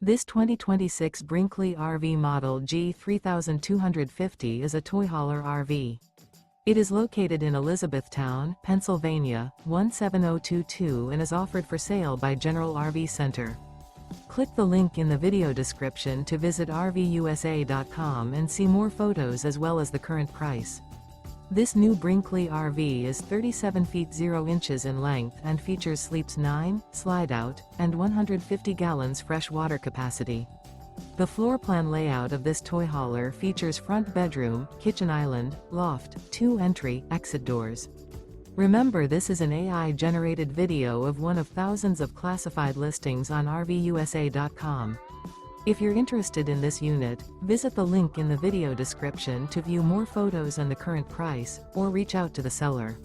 This 2026 Brinkley RV Model G 3250 is a toy hauler RV. It is located in Elizabethtown, Pennsylvania, 17022 and is offered for sale by General RV Center. Click the link in the video description to visit RVUSA.com and see more photos as well as the current price. This new Brinkley RV is 37 feet 0 inches in length and features sleeps 9, slide-out, and 150 gallons fresh water capacity. The floor plan layout of this toy hauler features front bedroom, kitchen island, loft, 2 entry, exit doors. Remember, this is an AI-generated video of one of thousands of classified listings on RVUSA.com. If you're interested in this unit, visit the link in the video description to view more photos and the current price, or reach out to the seller.